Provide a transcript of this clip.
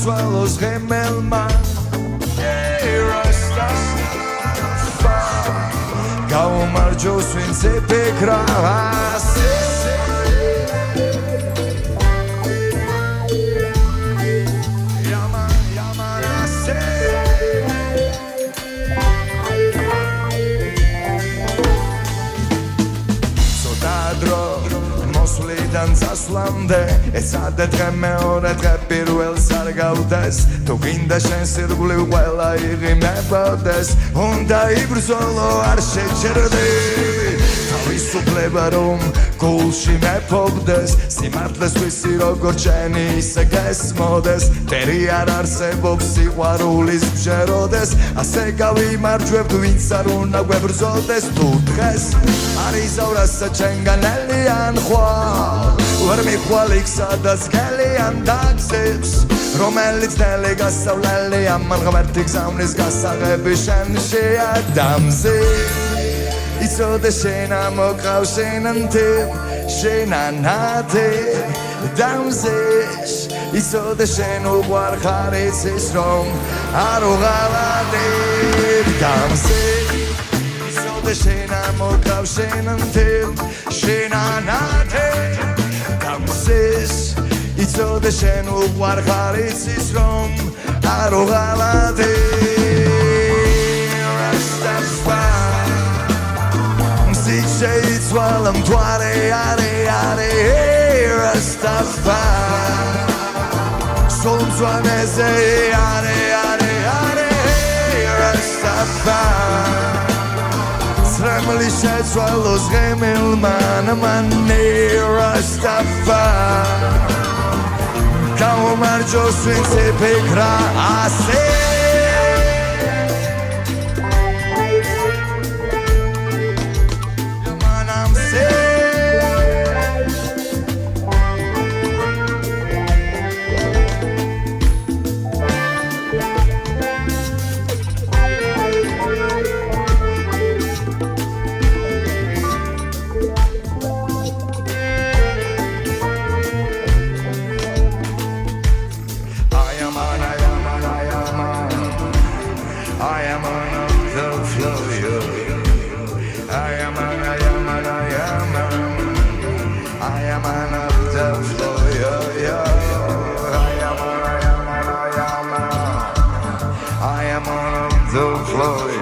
Swallows gemelma Gaumar swin se pekras Zasłande Esade დღე მეორე დღე პირველს არ გავდეს თუ გინდა შენ სირგული ყველა იღიმებოდეს უნდა იბრძოლო არ შეჭერდე თავისუფლება რომ გულში მეფობდეს სიმართლეს ვისი როგორ ჩენი ისე გესმოდეს ტერი არ არსებობს სიყვარულის მსჯეროდეს ასე გავიმარჯვებთ ვინც არ უნდა გვებრძოლდეს თუ დღეს არის ზავრასა ჩენგანელიან ხვალ ვერ მიხვალ იქ სადაც გელიან დაგზებს რომელიც ნელი გასავლელია მან ღმერთი გზავნის გასაღები შენ შეადამზე იცოდე შენ ამოყავ შენანთე შენანათე დამზეს იცოდე შენ უყვარ ხარ იცის რომ არ უღალატებ დამზე იცოდე შენ ამოყავ შენანთე შენანათე დამზეს იცოდე შენ უყვარ ხარ იცის რომ არ უღალატებ While I'm 20, Rastafari Soms one say, Rastafari Sramli sheds swallows gemil man Rastafari Kaumar Joswin se pekra ase I am on the floor.